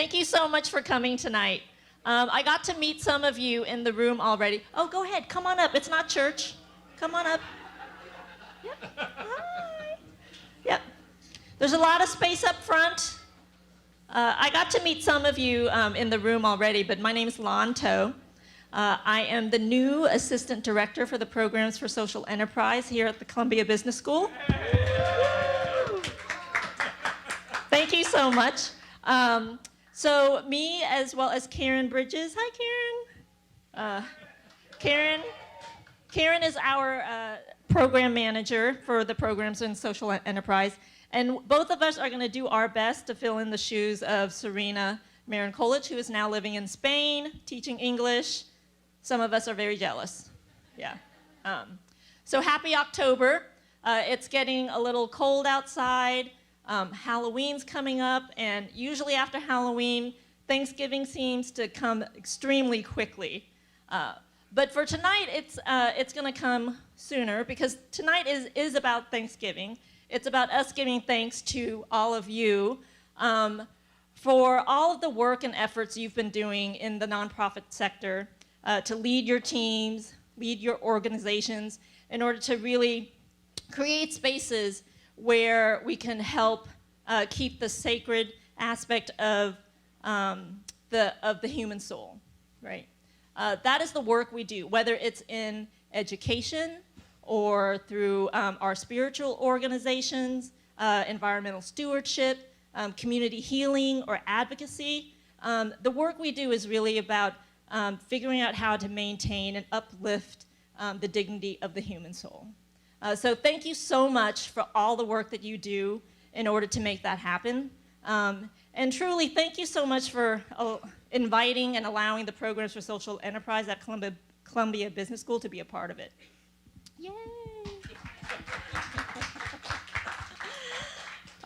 Thank you so much for coming tonight. I got to meet some of you in the room already. Oh, go ahead. Come on up. It's not church. Come on up. Yep. Hi. Yep. There's a lot of space up front. I got to meet some of you in the room already, but my name is Lanto. I am the new Assistant Director for the Programs for Social Enterprise here at the Columbia Business School. Thank you so much. So me, as well as Karen Bridges. Hi, Karen. Karen is our program manager for the Programs in Social Enterprise. And both of us are going to do our best to fill in the shoes of Serena Marin-Kolich, who is now living in Spain, teaching English. Some of us are very jealous. Yeah. So happy October. It's getting a little cold outside. Halloween's coming up, and usually after Halloween, Thanksgiving seems to come extremely quickly. But for tonight, it's going to come sooner, because tonight is about Thanksgiving. It's about us giving thanks to all of you for all of the work and efforts you've been doing in the nonprofit sector to lead your teams, lead your organizations, in order to really create spaces where we can help keep the sacred aspect of the human soul, right? That is the work we do, whether it's in education or through our spiritual organizations, environmental stewardship, community healing, or advocacy. The work we do is really about figuring out how to maintain and uplift the dignity of the human soul. So thank you so much for all the work that you do in order to make that happen. And truly, thank you so much for inviting and allowing the Programs for Social Enterprise at Columbia Business School to be a part of it. Yay!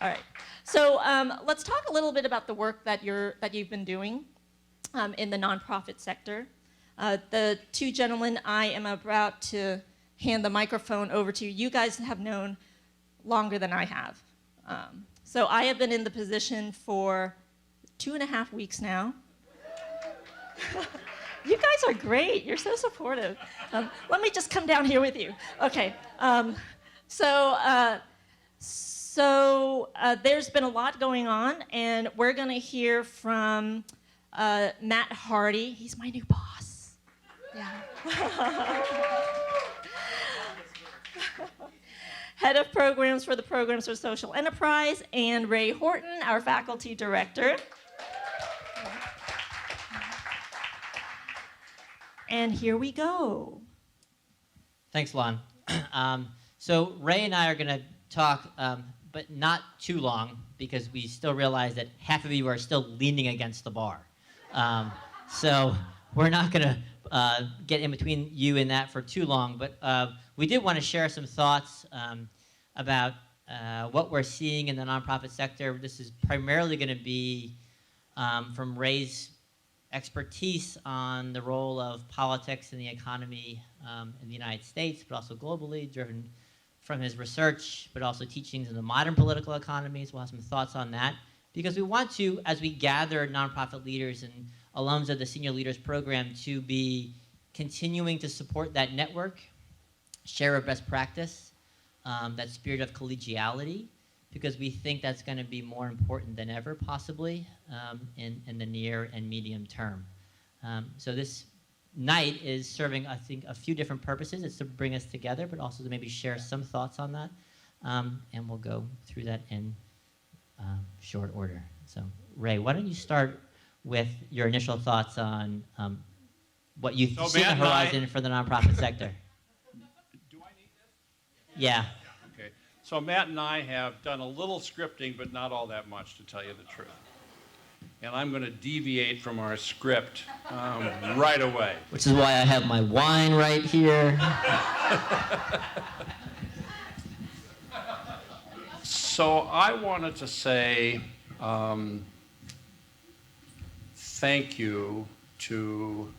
All right. So let's talk a little bit about the work that you've been doing in the nonprofit sector. The two gentlemen I am about to hand the microphone over to, you guys have known longer than I have. So I have been in the position for 2.5 weeks now. You guys are great. You're so supportive. Let me just come down here with you. Okay. So there's been a lot going on, and we're going to hear from Matt Harty. He's my new boss. Yeah. Head of Programs for the Programs for Social Enterprise, and Ray Horton, our faculty director. And here we go. Thanks, Lon. So Ray and I are going to talk, but not too long, because we still realize that half of you are still leaning against the bar. So we're not going to get in between you and that for too long, but we did want to share some thoughts about what we're seeing in the nonprofit sector. This is primarily going to be from Ray's expertise on the role of politics in the economy in the United States, but also globally, driven from his research, but also teachings in the modern political economies. We'll have some thoughts on that, because we want to, as we gather nonprofit leaders and alums of the Senior Leaders Program, to be continuing to support that network, share a best practice, that spirit of collegiality, because we think that's going to be more important than ever, possibly, in the near and medium term. So this night is serving, I think, a few different purposes. It's to bring us together, but also to maybe share some thoughts on that. And we'll go through that in short order. So, Ray, why don't you start with your initial thoughts on what you see on the horizon for the nonprofit sector? Do I need this? Yeah. Okay. So Matt and I have done a little scripting, but not all that much, to tell you the truth. And I'm going to deviate from our script right away. Which is why I have my wine right here. So I wanted to say thank you to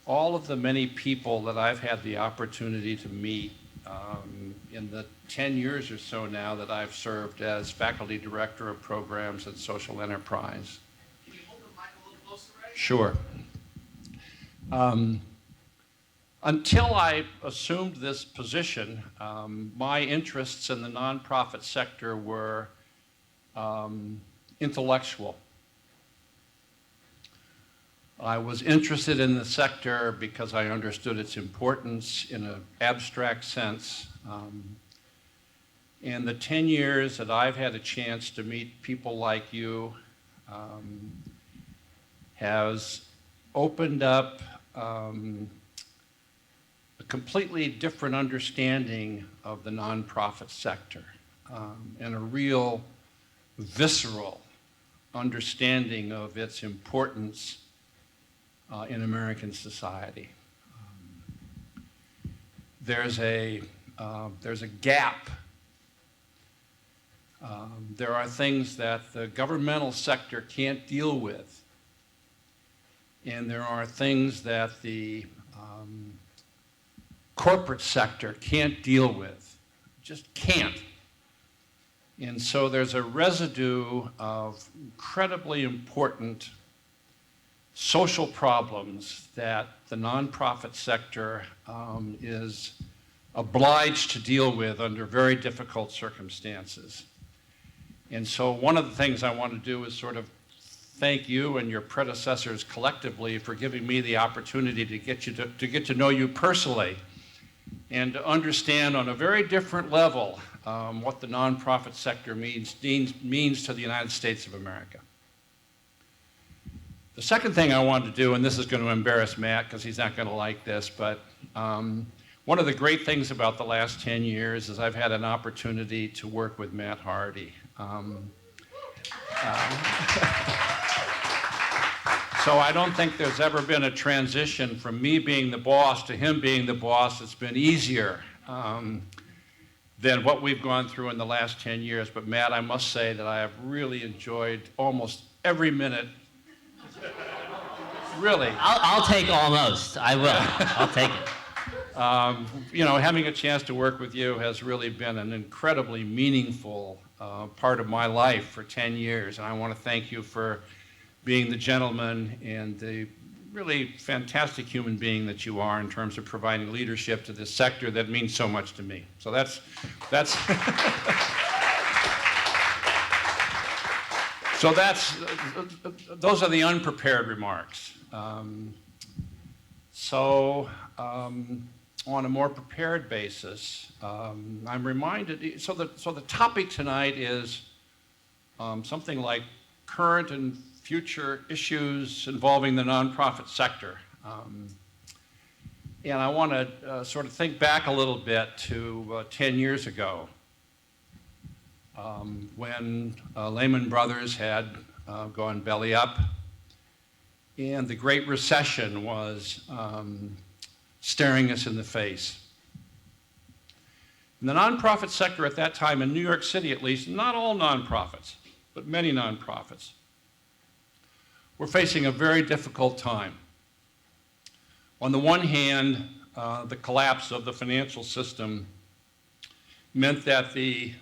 all of the many people that I've had the opportunity to meet in the 10 years or so now that I've served as faculty director of programs at Social Enterprise. Sure. Until I assumed this position, my interests in the nonprofit sector were intellectual. I was interested in the sector because I understood its importance in an abstract sense. In the 10 years that I've had a chance to meet people like you, has opened up a completely different understanding of the nonprofit sector, and a real visceral understanding of its importance in American society. There's a gap. There are things that the governmental sector can't deal with, and there are things that the corporate sector can't deal with, just can't. And so there's a residue of incredibly important social problems that the nonprofit sector is obliged to deal with under very difficult circumstances. And so one of the things I want to do is sort of thank you and your predecessors collectively for giving me the opportunity to get to know you personally and to understand on a very different level what the nonprofit sector means to the United States of America. The second thing I wanted to do, and this is going to embarrass Matt because he's not going to like this, but one of the great things about the last 10 years is I've had an opportunity to work with Matt Harty. So I don't think there's ever been a transition from me being the boss to him being the boss that's been easier than what we've gone through in the last 10 years. But Matt, I must say that I have really enjoyed almost every minute. Really. I'll take almost. I will. I'll take it. You know, having a chance to work with you has really been an incredibly meaningful part of my life for 10 years. And I want to thank you for being the gentleman and the really fantastic human being that you are in terms of providing leadership to this sector that means so much to me. So that's so those are the unprepared remarks. On a more prepared basis, I'm reminded, so the topic tonight is something like current and future issues involving the nonprofit sector. And I want to sort of think back a little bit to 10 years ago when Lehman Brothers had gone belly up and the Great Recession was staring us in the face. In the nonprofit sector at that time, in New York City at least, not all nonprofits, but many nonprofits, were facing a very difficult time. On the one hand, the collapse of the financial system meant that the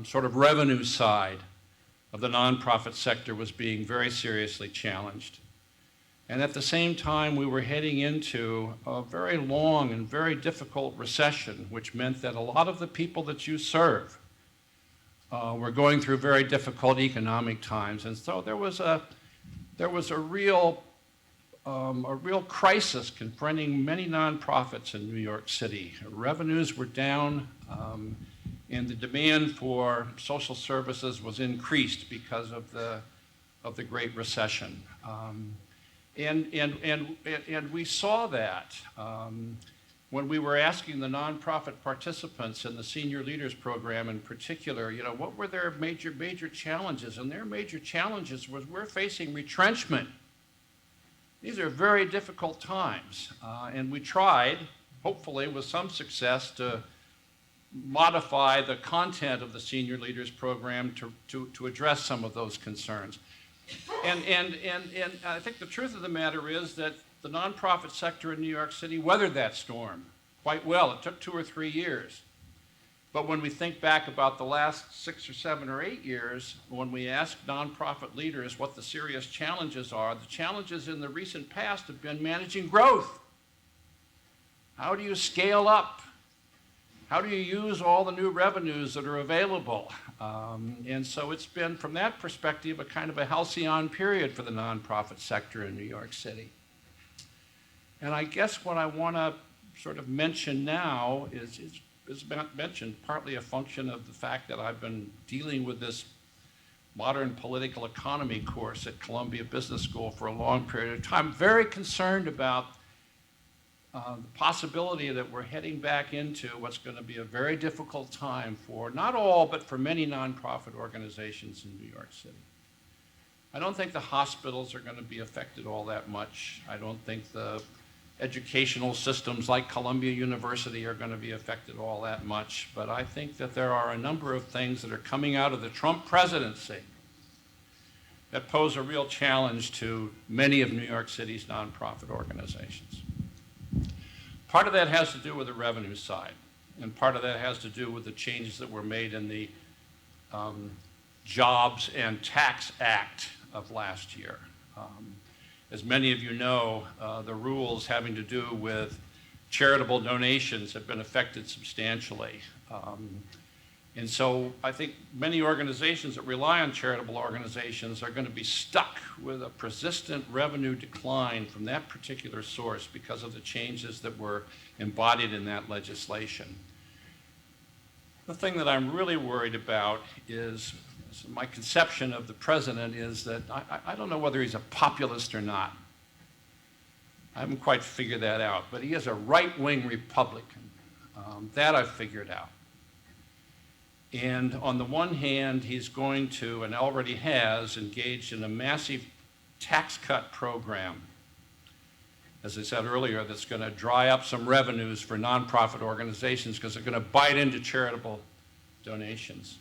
sort of revenue side of the nonprofit sector was being very seriously challenged. And at the same time, we were heading into a very long and very difficult recession, which meant that a lot of the people that you serve were going through very difficult economic times. And so there was a real crisis confronting many nonprofits in New York City. Revenues were down, and the demand for social services was increased because of the Great Recession. And we saw that when we were asking the nonprofit participants in the Senior Leaders Program in particular, you know, what were their major challenges? And their major challenges was we're facing retrenchment. These are very difficult times. And we tried, hopefully with some success, to modify the content of the Senior Leaders Program to address some of those concerns. And I think the truth of the matter is that the nonprofit sector in New York City weathered that storm quite well. It took 2 or 3 years. But when we think back about the last 6 or 7 or 8 years, when we ask nonprofit leaders what the serious challenges are, the challenges in the recent past have been managing growth. How do you scale up? How do you use all the new revenues that are available? And so it's been, from that perspective, a kind of a halcyon period for the nonprofit sector in New York City. And I guess what I want to sort of mention now is mentioned partly a function of the fact that I've been dealing with this modern political economy course at Columbia Business School for a long period of time. I'm very concerned about the possibility that we're heading back into what's going to be a very difficult time for not all, but for many nonprofit organizations in New York City. I don't think the hospitals are going to be affected all that much. I don't think the educational systems like Columbia University are going to be affected all that much, but I think that there are a number of things that are coming out of the Trump presidency that pose a real challenge to many of New York City's nonprofit organizations. Part of that has to do with the revenue side, and part of that has to do with the changes that were made in the Jobs and Tax Act of last year. As many of you know, the rules having to do with charitable donations have been affected substantially. And so I think many organizations that rely on charitable organizations are going to be stuck with a persistent revenue decline from that particular source because of the changes that were embodied in that legislation. The thing that I'm really worried about is my conception of the president is that I don't know whether he's a populist or not. I haven't quite figured that out, but he is a right-wing Republican. That I've figured out. And on the one hand, he's going to, and already has, engaged in a massive tax cut program, as I said earlier, that's going to dry up some revenues for nonprofit organizations because they're going to bite into charitable donations.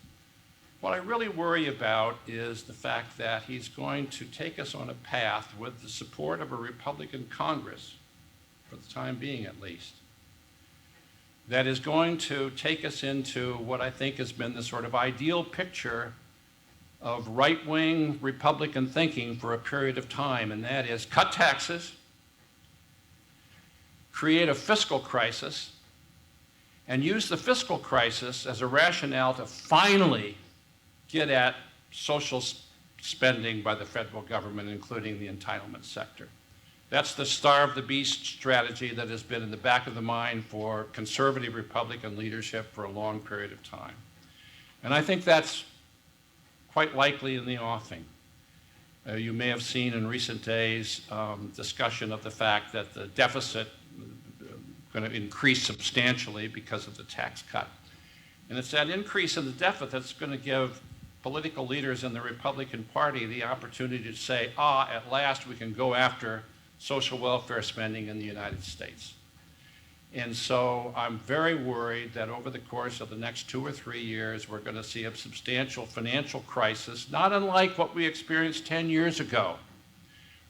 What I really worry about is the fact that he's going to take us on a path with the support of a Republican Congress, for the time being at least, that is going to take us into what I think has been the sort of ideal picture of right-wing Republican thinking for a period of time, and that is cut taxes, create a fiscal crisis, and use the fiscal crisis as a rationale to finally get at social spending by the federal government, including the entitlement sector. That's the starve the beast strategy that has been in the back of the mind for conservative Republican leadership for a long period of time. And I think that's quite likely in the offing. You may have seen in recent days discussion of the fact that the deficit is going to increase substantially because of the tax cut. And it's that increase in the deficit that's going to give political leaders in the Republican Party the opportunity to say, at last we can go after social welfare spending in the United States. And so I'm very worried that over the course of the next 2 or 3 years, we're going to see a substantial financial crisis, not unlike what we experienced 10 years ago,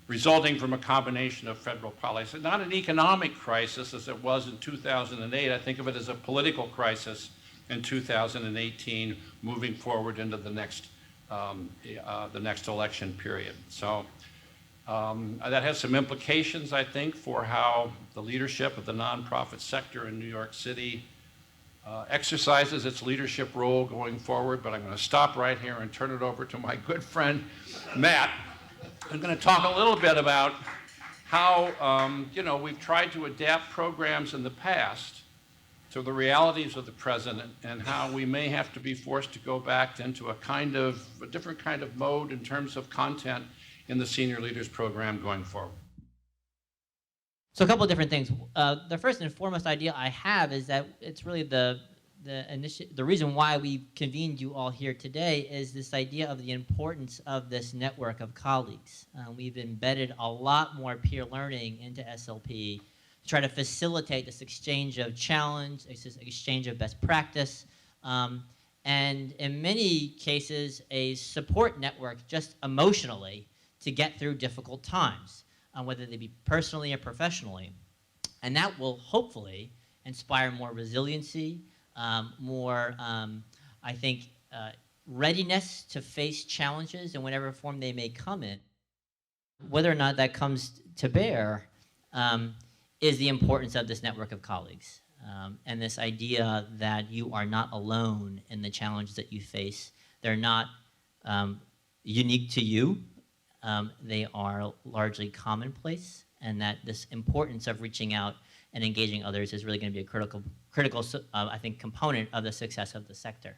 resulting from a combination of federal policy. Not an economic crisis as it was in 2008. I think of it as a political crisis in 2018, moving forward into the next election period. So that has some implications, I think, for how the leadership of the nonprofit sector in New York City exercises its leadership role going forward. But I'm going to stop right here and turn it over to my good friend, Matt. I'm going to talk a little bit about how, we've tried to adapt programs in the past to the realities of the present, and how we may have to be forced to go back into a different kind of mode in terms of content in the Senior Leaders Program going forward. So a couple of different things. The first and foremost idea I have is that it's really the reason why we convened you all here today is this idea of the importance of this network of colleagues. We've embedded a lot more peer learning into SLP to try to facilitate this exchange of challenge, exchange of best practice, and in many cases, a support network just emotionally to get through difficult times, whether they be personally or professionally. And that will hopefully inspire more resiliency, more, I think, readiness to face challenges in whatever form they may come in. Whether or not that comes to bear is the importance of this network of colleagues, and this idea that you are not alone in the challenges that you face. They're not unique to you. They are largely commonplace, and that this importance of reaching out and engaging others is really going to be a critical I think, component of the success of the sector.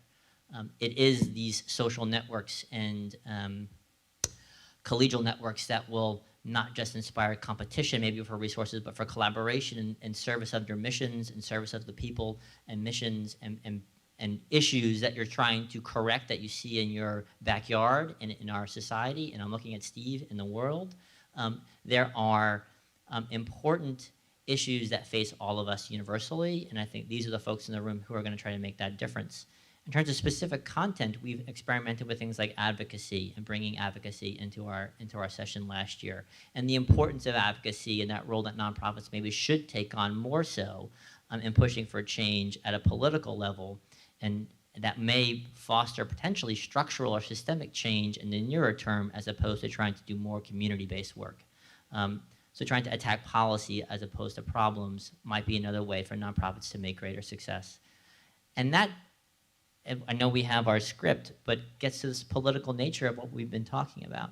It is these social networks and collegial networks that will not just inspire competition maybe for resources, but for collaboration in service of your missions, in service of the people and missions and issues that you're trying to correct that you see in your backyard and in our society. And I'm looking at Steve in the world. There are important issues that face all of us universally, and I think these are the folks in the room who are going to try to make that difference. In terms of specific content, we've experimented with things like advocacy and bringing advocacy into our session last year, and the importance of advocacy and that role that nonprofits maybe should take on more so in pushing for change at a political level, and that may foster potentially structural or systemic change in the nearer term as opposed to trying to do more community-based work. So trying to attack policy as opposed to problems might be another way for nonprofits to make greater success. And that, I know we have our script, but gets to this political nature of what we've been talking about.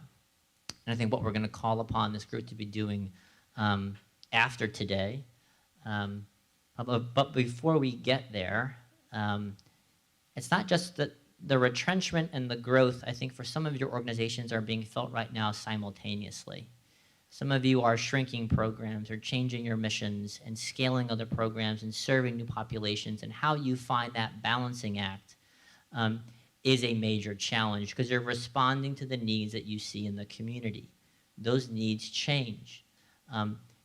And I think what we're going to call upon this group to be doing after today. But before we get there, it's not just that the retrenchment and the growth, I think, for some of your organizations are being felt right now simultaneously. Some of you are shrinking programs or changing your missions and scaling other programs and serving new populations, and how you find that balancing act is a major challenge because you're responding to the needs that you see in the community. Those needs change.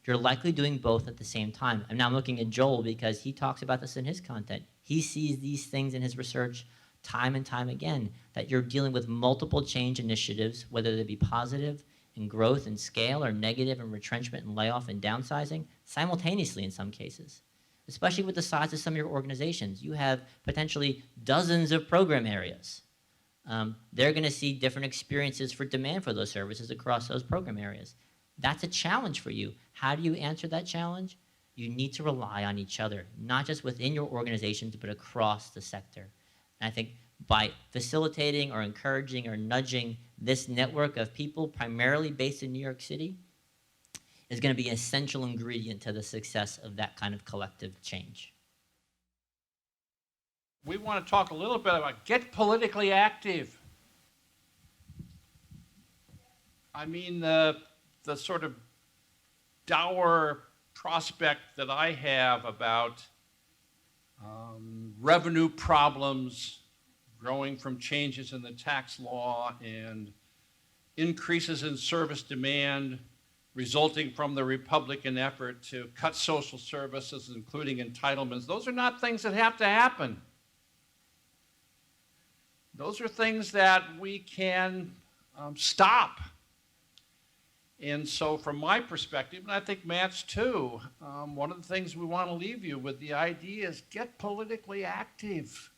You're likely doing both at the same time. And now I'm looking at Joel because he talks about this in his content. He sees these things in his research time and time again, that you're dealing with multiple change initiatives, whether they be positive in growth and scale or negative in retrenchment and layoff and downsizing, simultaneously in some cases. Especially with the size of some of your organizations. You have potentially dozens of program areas. They're going to see different experiences for demand for those services across those program areas. That's a challenge for you. How do you answer that challenge? You need to rely on each other, not just within your organizations, but across the sector. And I think by facilitating or encouraging or nudging this network of people, primarily based in New York City, is going to be an essential ingredient to the success of that kind of collective change. We want to talk a little bit about get politically active. I mean, the sort of dour prospect that I have about revenue problems growing from changes in the tax law and increases in service demand resulting from the Republican effort to cut social services, including entitlements. Those are not things that have to happen. Those are things that we can stop. And so from my perspective, and I think Matt's too, one of the things we want to leave you with the idea is get politically active.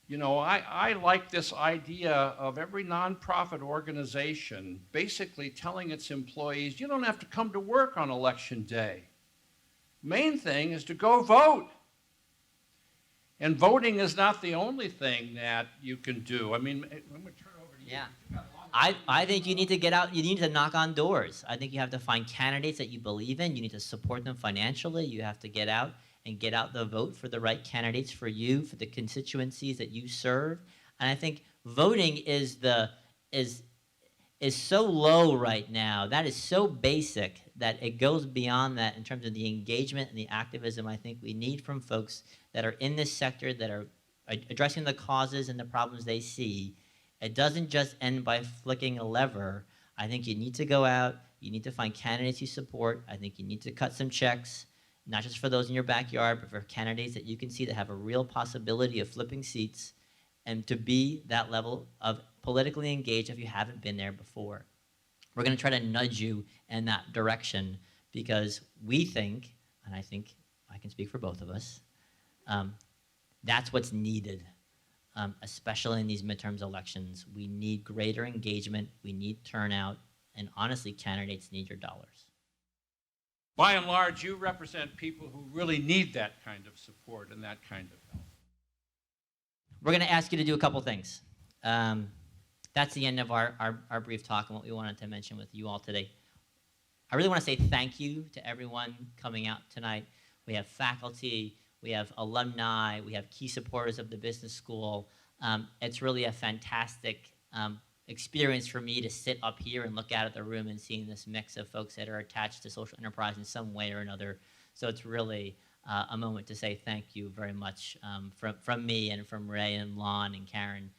You know, I like this idea of every nonprofit organization basically telling its employees, you don't have to come to work on election day. Main thing is to go vote. And voting is not the only thing that you can do. I mean, I'm going to turn it over to you. Yeah. I think you need to get out, you need to knock on doors. I think you have to find candidates that you believe in. You need to support them financially. You have to get out and get out the vote for the right candidates for you, for the constituencies that you serve. And I think voting is so low right now. That is so basic that it goes beyond that in terms of the engagement and the activism I think we need from folks that are in this sector, that are addressing the causes and the problems they see. It doesn't just end by flicking a lever. I think you need to go out, you need to find candidates you support. I think you need to cut some checks, not just for those in your backyard, but for candidates that you can see that have a real possibility of flipping seats, and to be that level of politically engaged if you haven't been there before. We're going to try to nudge you in that direction because we think, and I I can speak for both of us, that's what's needed, especially in these midterms elections. We need greater engagement, we need turnout, and honestly, candidates need your dollars. By and large, you represent people who really need that kind of support and that kind of help. We're going to ask you to do a couple things. That's the end of our brief talk and what we wanted to mention with you all today. I really want to say thank you to everyone coming out tonight. We have faculty, we have alumni, we have key supporters of the business school. It's really a fantastic experience for me to sit up here and look out at the room and seeing this mix of folks that are attached to social enterprise in some way or another. So it's really a moment to say thank you very much from me and from Ray and Lon and Karen